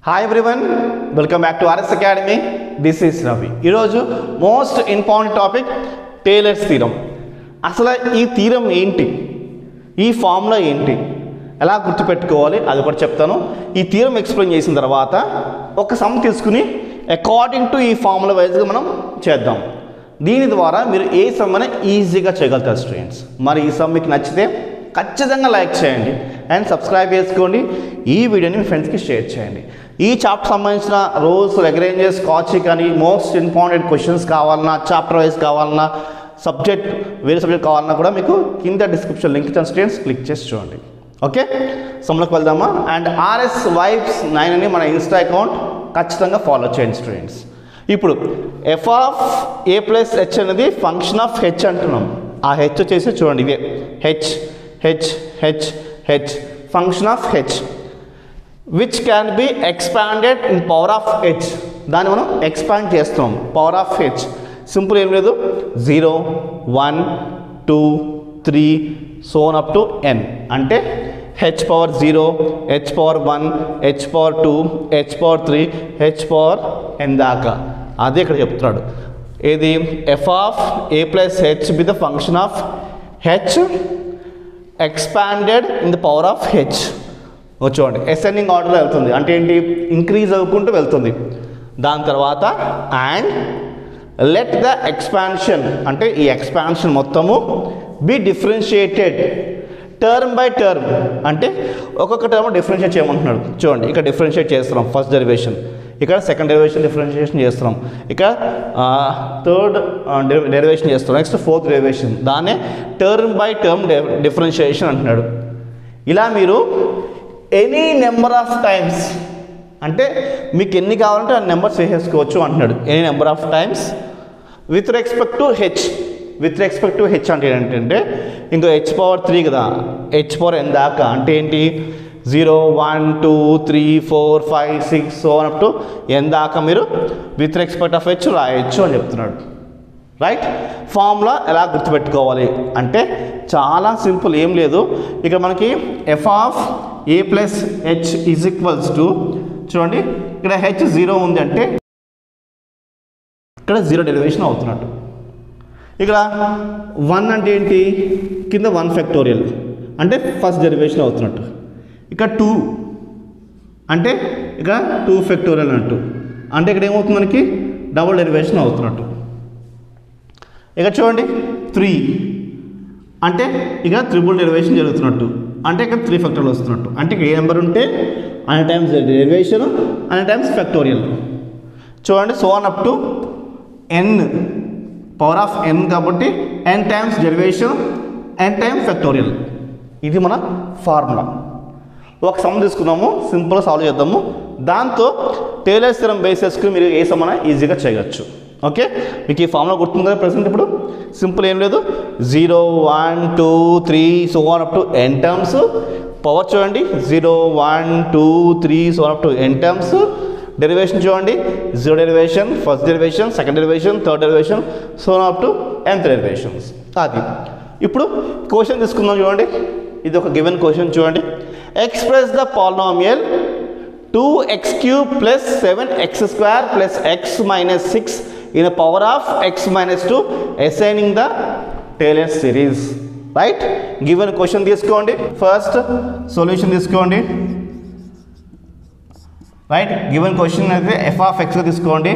Hi everyone, welcome back to RS Academy. This is Ravi. ఈరోజు most important topic tailors theorem. అసలు ఈ theorem ఏంటి, ఈ formula ఏంటి, ఎలా గుర్తుపెట్టుకోవాలి అది కూడా చెప్తాను. ఈ థీరం ఎక్స్ప్లెయిన్ చేసిన తర్వాత ఒక సమ్ తీసుకుని అకార్డింగ్ టు ఈ ఫార్ములా వైజ్గా మనం చేద్దాం. దీని ద్వారా మీరు ఏ సమ్ అయినా ఈజీగా చేయగలుగుతారు స్టూడెంట్స్. మరి ఈ సమ్ మీకు నచ్చితే ఖచ్చితంగా లైక్ చేయండి అండ్ సబ్స్క్రైబ్ చేసుకోండి. ఈ వీడియోని మీ ఫ్రెండ్స్కి షేర్ చేయండి. ఈ చాప్టర్ సంబంధించిన రూల్స్, లగ్రేంజెస్, కాచి కానీ మోస్ట్ ఇంపార్టెంట్ క్వశ్చన్స్ కావాలన్నా, చాప్టర్ వైజ్ కావాలన్నా, వేరే సబ్జెక్ట్ కావాలన్నా కూడా మీకు కింద డిస్క్రిప్షన్ లింక్ ఇచ్చిన స్టూడెంట్స్ క్లిక్ చేసి చూడండి. ఓకే, సమ్లోకి వెళ్దామా? అండ్ RS Vibes 9 అని మన ఇన్స్టా అకౌంట్ ఖచ్చితంగా ఫాలో చేయండి స్టూడెంట్స్. ఇప్పుడు f of a plus h అనేది ఫంక్షన్ ఆఫ్ h అంటున్నాం. ఆ h వచ్చేసి చూడండి, ఇవే h function of h which can be expanded in power of h. దాన్ని మనం ఎక్స్పాండ్ చేస్తున్నాం పవర్ ఆఫ్ h. సింపుల్ ఏం లేదు, 0 1 2 3 so on up to n. అంటే h power 0, h power 1, h power 2, h power 3, h power n దాకా. అదే ఇక్కడ చెప్తున్నాడు. ఏది f of a plus h be the function of h expanded in the power of h. చూడండి, ascending ఆర్డర్లో వెళ్తుంది. అంటే ఏంటి, ఇంక్రీజ్ అవ్వకుంటూ వెళ్తుంది. దాని తర్వాత అండ్ లెట్ ద ఎక్స్పాన్షన్, అంటే ఈ ఎక్స్పాన్షన్ మొత్తము be differentiated term by term. అంటే ఒక్కొక్క టర్మ్ డిఫరెన్షియేట్ చేయమంటున్నాడు. చూడండి, ఇక్కడ డిఫరెన్షియేట్ చేస్తున్నాం ఫస్ట్ డెరివేషన్, ఇక్కడ సెకండ్ డెరివేషన్ డిఫరెన్షియేషన్ చేస్తున్నాం, ఇక్కడ థర్డ్ డెరివేషన్ చేస్తున్నాం, నెక్స్ట్ ఫోర్త్ డెరివేషన్. దాన్నే టర్మ్ బై టర్మ్ డిఫరెన్షియేషన్ అంటున్నాడు. ఇలా మీరు ఎనీ నెంబర్ ఆఫ్ టైమ్స్, అంటే మీకు ఎన్ని కావాలంటే ఆ నెంబర్స్ వేసేసుకోవచ్చు అంటున్నాడు. Any number of times with respect to H. With respect to H అంటే ఏంటంటే ఇంకో h పవర్ 3 కదా, h పవర్ n దాకా. అంటే ఏంటి, 0 1 2 3 4 5 6 సో అప్ టు n దాకా మీరు విత్ రెస్పెక్ట్ ఆఫ్ h రాయొచ్చు అని చెప్తున్నాడు. రైట్, ఫార్ములా ఎలా గుర్తుపెట్టుకోవాలి అంటే చాలా సింపుల్, ఏం లేదు. ఇక మనకి f of a plus h is equals to, చూడండి ఇక్కడ h 0 ఉంది అంటే ఇక్కడ 0 డెరివేషన్ అవుతున్నట్టు. ఇక్కడ 1 అంటే ఏంటి, కింద 1 ఫ్యాక్టోరియల్ అంటే ఫస్ట్ డెరివేషన్ అవుతున్నట్టు. ఇక్కడ 2 అంటే ఇక్కడ 2 ఫ్యాక్టోరియల్ అన్నట్టు. అంటే ఇక్కడ ఏమవుతుంది, మనకి డబుల్ డెరివేషన్ అవుతున్నట్టు. ఇక చూడండి 3 అంటే ఇక త్రిబుల్ డెరివేషన్ జరుగుతున్నట్టు. అంటే ఇక్కడ 3 ఫ్యాక్టోరియల్ వస్తున్నట్టు. అంటే ఇక్కడ ఏ నెంబర్ ఉంటే అన్ని టైమ్స్ డెరివేషన్, అన్ని టైమ్స్ ఫ్యాక్టోరియల్. చూడండి, so on up to n, power of n కాబట్టి n times derivation, n times factorial. ఇది మన ఫార్ములా. ఒక సమ్ తీసుకున్నాము, సింపుల్గా సాల్వ్ చేద్దాము. దాంతో టేలర్స్ థీరం బేస్ చేసుకుని మీరు ఏ సమ్ అయినా ఈజీగా చేయవచ్చు. ఓకే, మీకు ఈ ఫార్ములా గుర్తుంది కదా ప్రెసెంట్. ఇప్పుడు సింపుల్ ఏం లేదు, 0 1 2 3 so on up to n terms. Power చూడండి, 0 1 2 3 so on up to n terms. Derivation చూడండి, 0 derivation, first derivation, second derivation, third derivation, so on up to nth derivations. అది ఇప్పుడు క్వశ్చన్ తీసుకుందాం. చూడండి, ఇది ఒక గివెన్ క్వశ్చన్. చూడండి, express the polynomial 2x³ plus 7x² plus x minus 6 in a power of x minus 2 assigning the Taylor series. Right, given question తీసుకోండి, first solution తీసుకోండి. Right, given question అయితే f ఆఫ్ x తీసుకోండి.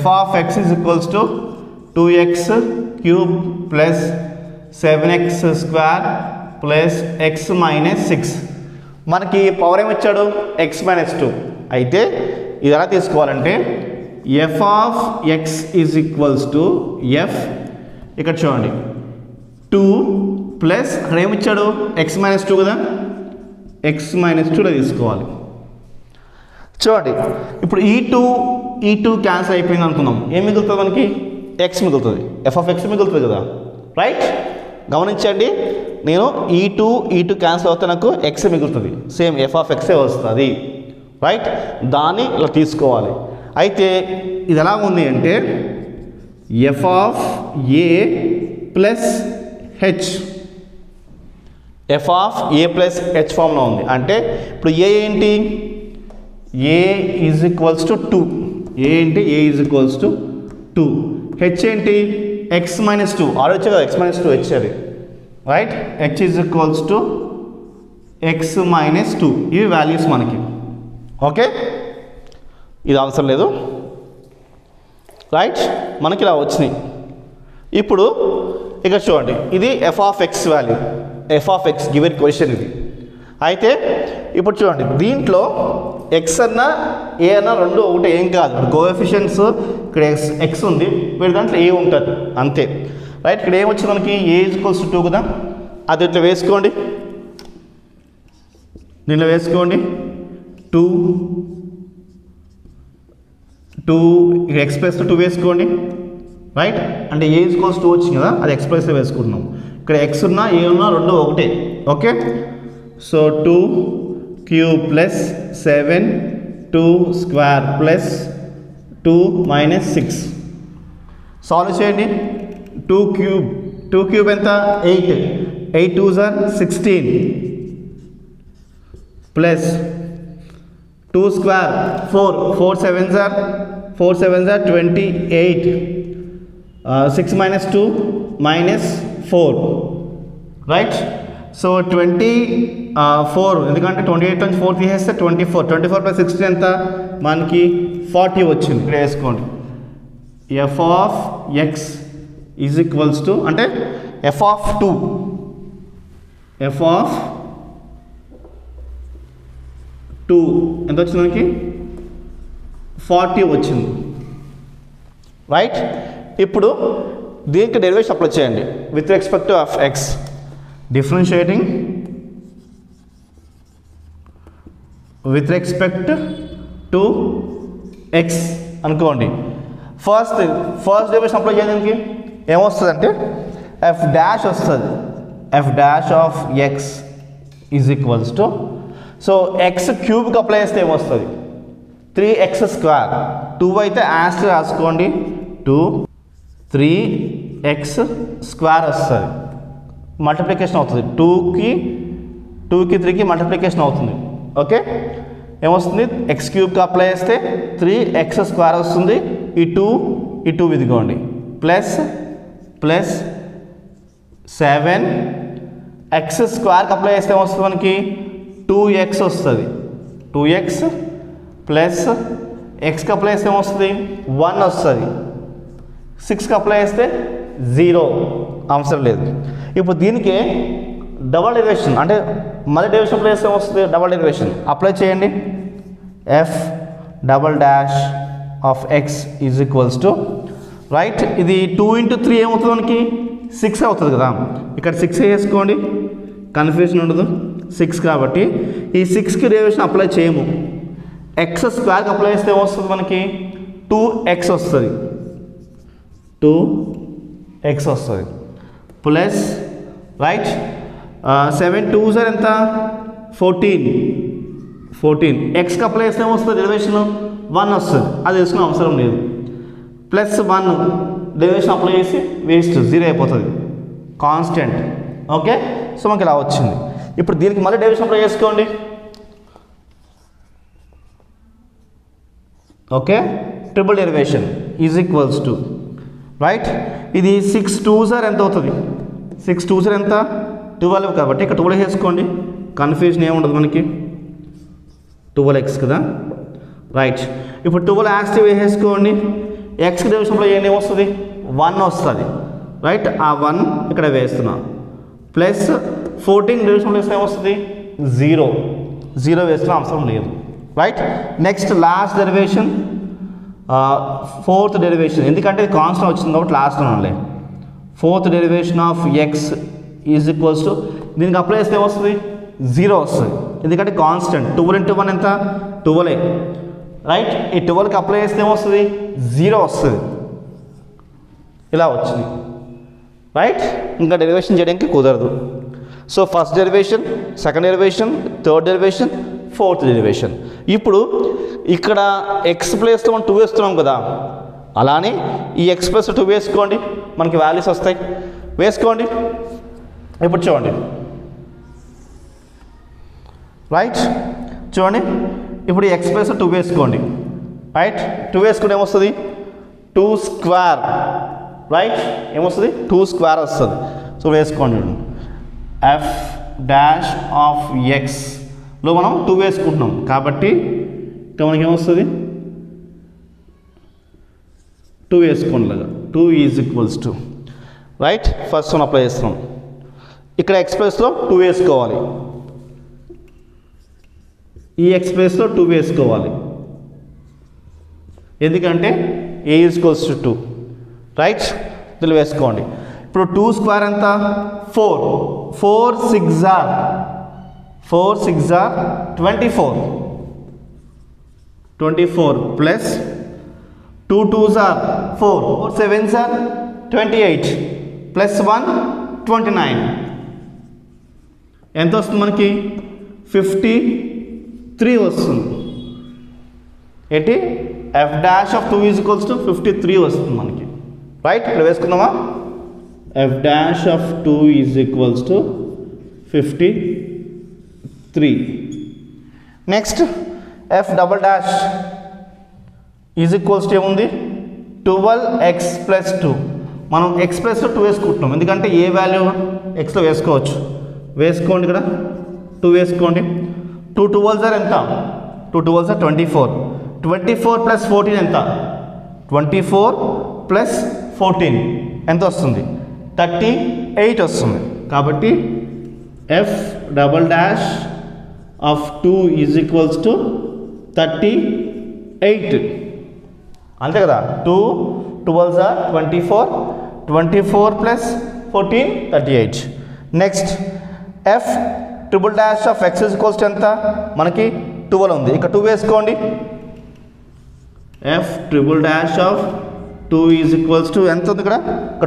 f of x is equals to 2x³ plus 7x² plus x minus 6. మనకి power ఏమి ఇచ్చాడు, x minus 2. అయితే ఇది ఎలా తీసుకోవాలంటే f of x is equals to f, ఇక్కడ చూడండి 2 ప్లస్ అక్కడ ఏమి ఇచ్చాడు, x మైనస్ 2 కదా, x మైనస్ 2లో తీసుకోవాలి. చూడండి, ఇప్పుడు ఈ టూ క్యాన్సిల్ అయిపోయింది అనుకుందాం. ఏం మిగులుతుంది మనకి, x మిగులుతుంది, f ఆఫ్ x మిగులుతుంది కదా. రైట్, గమనించండి, నేను ఈ టూ క్యాన్సిల్ అవుతే నాకు x మిగులుతుంది, సేమ్ f ఆఫ్ x వస్తుంది. రైట్, దాన్ని ఇలా తీసుకోవాలి. అయితే ఇది ఎలా ఉంది అంటే f of a plus h, f of a plus h ఫామ్లో ఉంది. అంటే ఇప్పుడు a ఏంటి, ఏ ఈజ్ ఈక్వల్స్ టు 2. ఏ ఏంటి? ఏ ఈజ్ ఈక్వల్స్ టు 2. హెచ్ ఏంటి? X minus 2. ఆలోచించే కదా, ఎక్స్ మైనస్ 2 హెచ్ అది, right? H is equals to X minus 2. ఇవి వాల్యూస్ మనకి. ఓకే, ఇది అవసరం లేదు, రైట్? మనకి ఇలా వచ్చినాయి. ఇప్పుడు ఇక్కడ చూడండి, ఇది F of X value, F of X given question ఇది. అయితే ఇప్పుడు చూడండి, దీంట్లో ఎక్స్ అన్నా ఏ అన్నా రెండు ఒకటి ఏం కాదు. ఇప్పుడు కోఎఫిషియన్స్ ఇక్కడ ఎక్స్ ఉంది, వీడి దాంట్లో ఏ ఉంటుంది అంతే, రైట్? ఇక్కడ ఏమొచ్చింది మనకి? ఏ ఈక్వల్స్ టు 2 కదా, అది ఇట్లా వేసుకోండి, దీంట్లో వేసుకోండి. 2 ఇక్కడ ఎక్స్ ప్లస్ 2 వేసుకోండి, రైట్? అంటే ఏ ఈక్వల్స్ 2 వచ్చింది కదా, అది ఎక్స్ ప్లస్ వేసుకుంటున్నాం. ఇక్కడ ఎక్స్ ఉన్నా ఏ ఉన్నా రెండు ఒకటే. Okay, so 2 cube plus 7 2 square plus 2 minus 6. Solve చేయండి. 2 క్యూబ్ ఎంత? 8. 8 2s are 16 plus 2 square 4. 4 7s are 28. 6 minus 2 minus 4, right? So 24, ఎందుకంటే 28 నుంచి 4 తీసేస్తే 24. 24 ప్లస్ 16 ఎంత? మనకి 40 వచ్చింది. ఇక్కడ వేసుకోండి. F of X is equals to, అంటే ఎఫ్ ఆఫ్ 2, ఎఫ్ ఆఫ్ 2 ఎంత వచ్చింది మనకి? 40 వచ్చింది, రైట్? ఇప్పుడు దీనికి డెరివేషన్ అప్లై చేయండి with respect to of X. Differentiating with respect to X అనుకోండి. ఫస్ట్ డెరివేషన్ అప్లై చేయడానికి ఏమొస్తుంది అంటే ఎఫ్ డాష్ వస్తుంది. F dash of X is equals to, so X క్యూబ్కి అప్లై చేస్తే ఏమొస్తుంది? 3x square. 2 అయితే యాస్ట్ రాసుకోండి, 2 3x స్క్వేర్ వస్తుంది, మల్టిప్లికేషన్ అవుతుంది. 2కి 3కి మల్టిప్లికేషన్ అవుతుంది. ఓకే, ఏమొస్తుంది? ఎక్స్ క్యూబ్కి అప్లై చేస్తే 3x స్క్వేర్ వస్తుంది. ఈ 2 ఇదిగోండి, ప్లస్ 7x స్క్వేర్కి అప్లై చేస్తే ఏమొస్తుంది మనకి? 2x వస్తుంది. 2x ప్లస్ ఎక్స్కి అప్లై చేస్తే ఏమొస్తుంది? 1 వస్తుంది. 6కి అప్లై చేస్తే 0, అవసరం లేదు. ఇప్పుడు దీనికి డబల్ డెరివేషన్, అంటే మళ్ళీ డెరివేషన్ అప్లై చేస్తే వస్తుంది డబల్ డెరివేషన్. అప్లై చేయండి. F double dash of X is equals to, right? ఇది 2 into 3 ఏమవుతుంది మనకి? 6 అవుతుంది కదా. ఇక్కడ 6 వేసుకోండి, కన్ఫ్యూజన్ ఉండదు. 6 కాబట్టి ఈ 6కి డెరివేషన్ అప్లై చేయము. ఎక్స్ స్క్వేర్కి అప్లై చేస్తే ఏమొస్తుంది మనకి? 2x వస్తుంది. 2x వస్తుంది ప్లస్, రైట్? 7 2s are ఎంత? 14. ఎక్స్కి అప్లై చేస్తే ఏమొస్తుంది? డెరివేషన్ 1 వస్తుంది, అది తెలుసుకునే అవసరం లేదు. ప్లస్ 1 డెరివేషన్ అప్లై చేసి వేస్ట్, 0 అయిపోతుంది, కాన్స్టెంట్. ఓకే, సో మనకి ఇలా వచ్చింది. ఇప్పుడు దీనికి మళ్ళీ డెరివేషన్ అప్లై చేసుకోండి. Okay, triple derivation is equals to, right? ఇది 6 2s are ఎంత అవుతుంది? 6 2s are ఎంత? 12 కాబట్టి ఇక్కడ 12 వేసుకోండి, కన్ఫ్యూజన్ ఏముండదు మనకి. 12x కదా, రైట్? ఇప్పుడు 12 యాక్టివ్ వేసేసుకోండి. ఎక్స్కి డెరివేషన్లో ఏమొస్తుంది? 1 వస్తుంది, రైట్? ఆ 1 ఇక్కడ వేస్తున్నా. ప్లస్ 14 డెరివేషన్లో వేస్తే ఏమొస్తుంది? 0 వేస్తున్నా, అవసరం లేదు, right? Next last derivation, 4th derivation, ఎందుకంటే ఇది కాన్స్టెంట్ వచ్చింది కాబట్టి లాస్ట్లో ఉండాలి. 4th derivation of X is equals to, దీనికి అప్లై చేస్తే ఏమొస్తుంది? 0 వస్తుంది, ఎందుకంటే కాన్స్టెంట్. 12 into 1 ఎంత? 12, రైట్? ఈ 12కి అప్లై చేస్తే ఏమొస్తుంది? 0 వస్తుంది. ఇలా వచ్చింది, రైట్? ఇంకా డెరివేషన్ చేయడానికి కుదరదు. So first derivation, second derivation, third derivation, 4th derivation. ఇప్పుడు ఇక్కడ ఎక్స్ ప్లేస్లో మనం 2 వేస్తున్నాం కదా, అలానే ఈ ఎక్స్ ప్లస్ 2 వేసుకోండి, మనకి వాల్యూస్ వస్తాయి. వేసుకోండి. ఇప్పుడు చూడండి, రైట్? చూడండి, ఇప్పుడు ఈ ఎక్స్ ప్లస్ 2 వేసుకోండి, రైట్. 2 వేసుకుంటే ఏమొస్తుంది? 2 స్క్వేర్, రైట్. ఏమొస్తుంది? 2 స్క్వేర్ వస్తుంది. సో వేసుకోండి. ఎఫ్ డాష్ ఆఫ్ ఎక్స్లో మనం 2 వేసుకుంటున్నాం కాబట్టి ఇక్కడ మనకి ఏమొస్తుంది? 2 వేసుకోండి లాగా. 2 is equals to, right. First one apply చేస్తున్నాం. ఇక్కడ ఎక్స్ ప్లస్లో 2 వేసుకోవాలి, ఈ ఎక్స్ ప్లస్లో 2 వేసుకోవాలి, ఎందుకంటే A is equals to 2, right. దీన్ని వేసుకోండి. ఇప్పుడు 2 స్క్వేర్ ఎంత? 4. 4 6 are 24. 24 plus 2 2s are 4, 4 7s are 28 plus 1 29. ఎంత వస్తుంది మనకి? 53 వస్తుంది. ఏంటి? F dash of 2 is equals to 53 వస్తుంది మనకి, రైట్. ఇక్కడ వేసుకుందామా? F dash of 2 is equals to 53. Next F double dash is equals to ఏముంది? 12x plus 2. మనం ఎక్స్ ప్లస్లో 2 వేసుకుంటున్నాం, ఎందుకంటే ఏ వాల్యూ ఎక్స్లో వేసుకోవచ్చు. వేసుకోండి, ఇక్కడ 2 వేసుకోండి. 2 12s are ఎంత? 2 12s are 24. 24 ప్లస్ 14 ఎంత? 24 ప్లస్ 14 ఎంత వస్తుంది? 38 వస్తుంది. కాబట్టి F double dash of 2 is equals to 38. అంతే కదా? 2 12s are 24. 24 plus 14 38. Next F triple dash of X is equals to ఎంత? మనకి 12 ఉంది, ఇక్కడ 2 వేసుకోండి. F triple dash of 2 is equals to ఎంత ఉంది? ఇక్కడ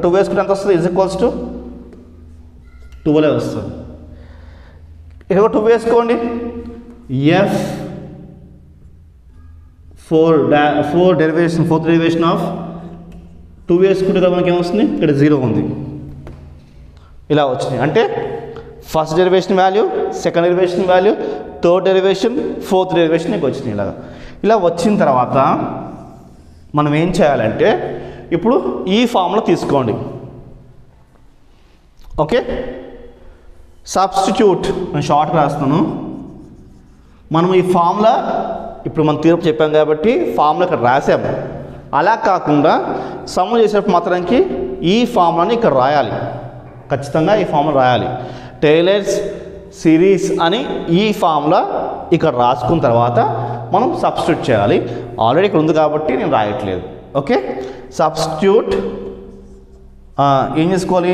2 వేసుకుంటే ఎంత వస్తుంది? ఈజ్ ఈక్వల్స్ టు 12 వస్తుంది. ఇక్కడ 2 వేసుకోండి. ఎఫ్ 4th డెరివేషన్ ఆఫ్ 2 వేసుకుంటే మనకి ఏమొస్తుంది? ఇక్కడ 0 ఉంది. ఇలా వచ్చింది. అంటే first derivation value, second derivation value, third derivation, fourth derivation నీకు వచ్చినాయి. ఇలా వచ్చిన తర్వాత మనం ఏం చేయాలంటే ఇప్పుడు ఈ ఫార్ములా తీసుకోండి. Okay, substitute. నేను షార్ట్గా రాస్తాను. మనం ఈ ఫార్ములా ఇప్పుడు మనం తీర్పు చెప్పాం కాబట్టి ఫార్ములా ఇక్కడ రాసాము. అలా కాకుండా సమ్ చేసేటప్పుడు మాత్రానికి ఈ ఫార్ములాని ఇక్కడ రాయాలి, ఖచ్చితంగా ఈ ఫార్ములా రాయాలి. టేలర్స్ సిరీస్ అని ఈ ఫార్ములా ఇక్కడ రాసుకున్న తర్వాత మనం సబ్స్టిట్యూట్ చేయాలి. ఆల్రెడీ ఇక్కడ ఉంది కాబట్టి నేను రాయట్లేదు. ఓకే, సబ్స్టిట్యూట్ ఏం చేసుకోవాలి?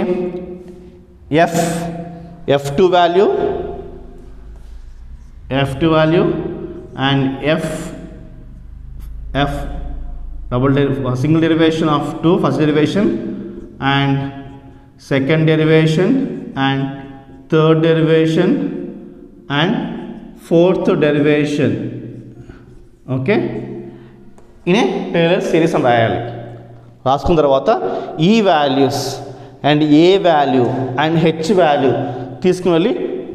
F2 value and F single derivation of 2, first derivation and second derivation and third derivation and fourth derivation. Okay, ఇనే టేలర్ సిరీస్ అని రాయాలి. రాసుకున్న తర్వాత ఈ values and A value and H value తీసుకుని వెళ్ళి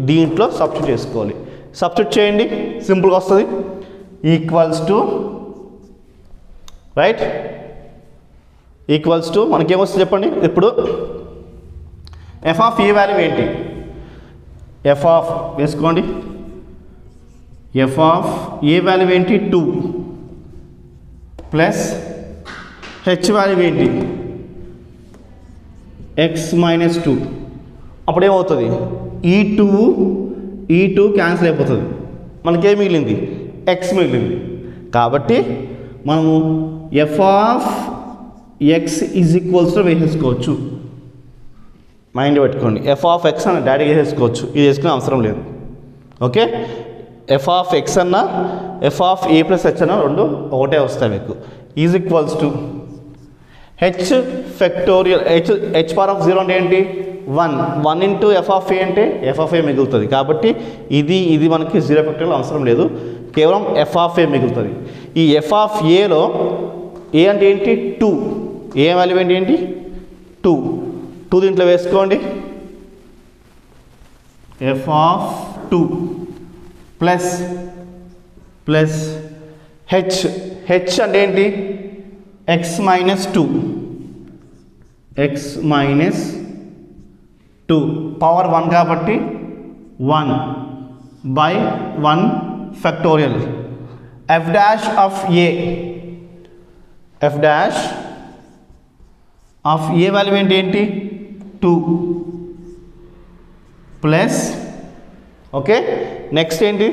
దీంట్లో సబ్స్టిట్యూట్ చేసుకోవాలి. సబ్స్టిట్యూట్ చేయండి, సింపుల్గా వస్తుంది. Equals to, right, equals to మనకేమొస్తుంది చెప్పండి. ఇప్పుడు ఎఫ్ ఆఫ్ ఏ వాల్యూ ఏంటి? ఎఫ్ ఆఫ్ వేసుకోండి. ఎఫ్ ఆఫ్ ఏ వాల్యూ ఏంటి? 2 ప్లస్ హెచ్ వాల్యూ ఏంటి? X minus 2. అప్పుడు ఏమవుతుంది? ఈ టూ క్యాన్సిల్ అయిపోతుంది. మనకేం మిగిలింది? ఎక్స్ మిగిలింది. కాబట్టి మనము F of X is equals to వేసేసుకోవచ్చు. మైండ్ పెట్టుకోండి. ఎఫ్ ఆఫ్ ఎక్స్ అన్న డాడీ వేసేసుకోవచ్చు, ఇది వేసుకునే అవసరం లేదు. ఓకే, ఎఫ్ ఆఫ్ ఎక్స్ అన్న F of A plus H అన్న రెండు ఒకటే వస్తాయి మీకు. Is equals to H factorial, H power of 0 అంటే ఏంటి? 1 ఇంటూ ఎఫ్ ఆఫ్ ఏ అంటే ఎఫ్ ఆఫ్ ఏ మిగులుతుంది. కాబట్టి ఇది మనకి 0 ఫ్యాక్టోరియల్ అవసరం లేదు, కేవలం ఎఫ్ ఆఫ్ ఏ మిగులుతుంది. ఈ ఎఫ్ ఆఫ్ ఏలో ఏ అంటే ఏంటి? 2. ఏ వాల్యూ ఏంటి? 2 దీంట్లో వేసుకోండి. F of 2 plus plus H అంటే ఏంటి ఎక్స్ మైనస్ టూ పవర్ 1 కాబట్టి 1 by 1 factorial f dash of a value ఏంటి 2 ప్లస్ ఓకే నెక్స్ట్ ఏంటి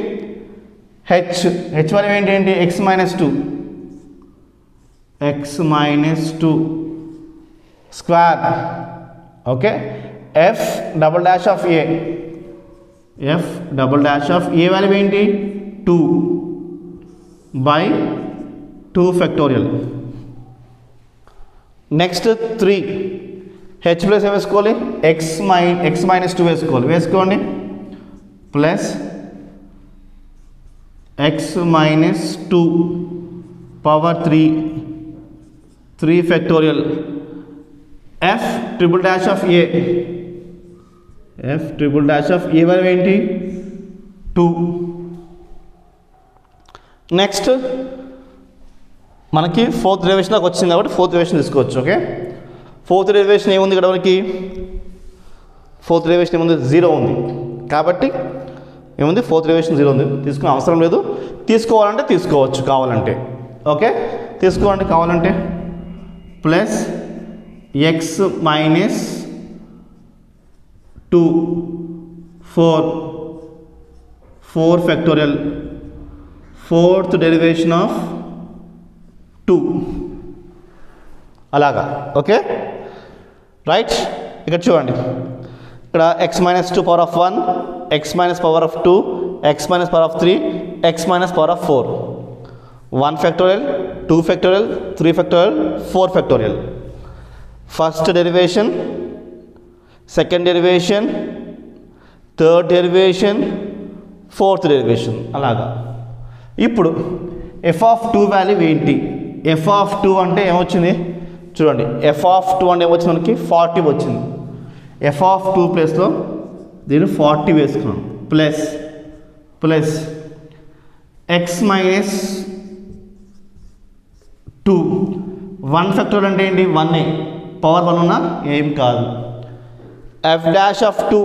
హెచ్ వాల్యూ ఏంటి X minus two square okay F double dash of A value ఏంటి 2 by 2 factorial next 3 H plus ఏం వేసుకోవాలి X minus two వేసుకోండి plus X minus two power 3 factorial F triple dash of A value ఏంటి 2 next మనకి fourth derivation దాకా వచ్చింది కాబట్టి fourth derivation తీసుకోవచ్చు ఓకే ఫోర్త్ డెరివేషన్ ఏముంది ఇక్కడ మనకి ఫోర్త్ డెరివేషన్ ఏముంది 0 ఉంది కాబట్టి ఏముంది ఫోర్త్ డెరివేషన్ 0 ఉంది తీసుకునే అవసరం లేదు తీసుకోవాలంటే తీసుకోవచ్చు కావాలంటే ఓకే తీసుకోవాలంటే కావాలంటే plus X minus 2 4 factorial fourth derivation of 2 అలాగా ఓకే రైట్ ఇక్కడ చూడండి ఇక్కడ X minus 2 power of 1 X minus power of 2 X minus power of 3 X minus power of 4 1 factorial 2 factorial 3 factorial 4 factorial first derivation second derivation third derivation fourth derivation అలాగా ఇప్పుడు F of 2 value ఏంటి F of 2 అంటే ఏమొచ్చింది చూడండి F of 2 అంటే ఏమొచ్చింది మనకి 40 వచ్చింది ఎఫ్ ఆఫ్ 2 ప్లేస్లో దీన్ని 40 వేసుకున్నాం ప్లస్ ఎక్స్ మైనస్ 2 1 ఫ్యాక్టోరియల్ అంటే ఏంటి 1 పవర్ 1 ఉన్నా ఏం కాదు ఎఫ్ డాష్ ఆఫ్ 2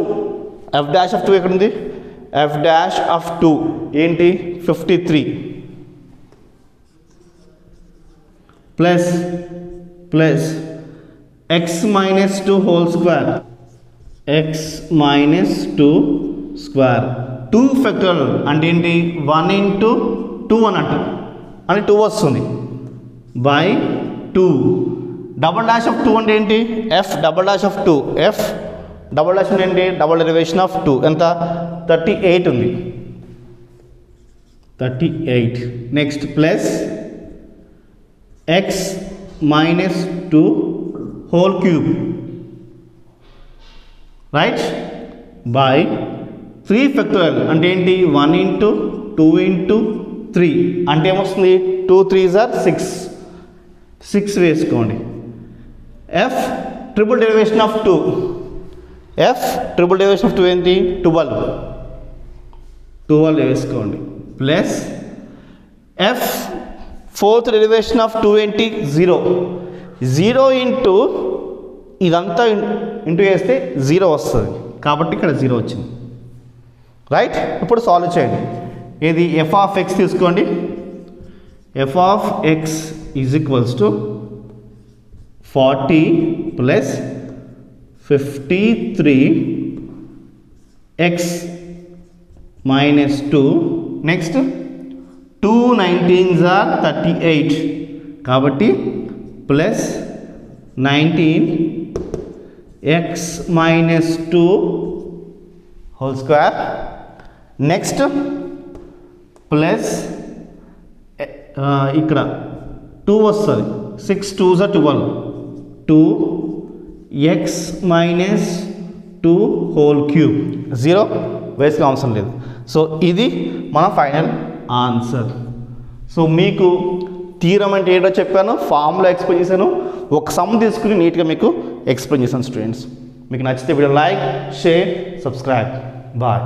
ఎక్కడుంది ఎఫ్ డాష్ ఆఫ్ 2 ఏంటి 53 plus X minus 2 whole square X minus 2 square 2 factorial అంటే ఏంటి 1 ఇంటూ 2 అన్నట్టు అంటే 2 వస్తుంది బై 2 డబల్ డాష్ ఆఫ్ 2 అంటే ఏంటి F double dash of 2 F double dash ఏంటి డబల్ డెరివేషన్ ఆఫ్ 2 ఎంత 38 ఉంది 38 next plus X minus 2 whole cube right by 3 factorial అంటే ఏంటి 1 ఇంటూ 2 ఇంటూ 3 అంటే ఏమొస్తుంది 2 3s are 6 వేసుకోండి ఎఫ్ ట్రిపుల్ డెరివేషన్ ఆఫ్ 2 ఏంటి 12 వేసుకోండి plus F fourth derivation of 2 ఏంటి 0 ఇంటూ ఇదంతా ఇంటూ చేస్తే 0 వస్తుంది కాబట్టి ఇక్కడ 0 వచ్చింది రైట్ ఇప్పుడు సాల్వ్ చేయండి ఇది ఎఫ్ ఆఫ్ ఎక్స్ తీసుకోండి F of X is equals to 40 plus 53 X minus 2 next 2 19s are 38 కాబట్టి plus 19 X minus 2 whole square next plus ఇక్కడ 2 వస్తుంది 6 2s are 12 X minus 2 whole cube 0 వేసుకునే అవసరం లేదు సో ఇది మన ఫైనల్ ఆన్సర్ సో మీకు థీరం అంటే ఏంటో చెప్పాను ఫార్ములా ఎక్స్ప్లెయిన్ చేశాను ఒక సమ్ తీసుకుని నీట్గా మీకు ఎక్స్ప్లెయిన్ చేశాను స్టూడెంట్స్ మీకు నచ్చితే video like share subscribe bye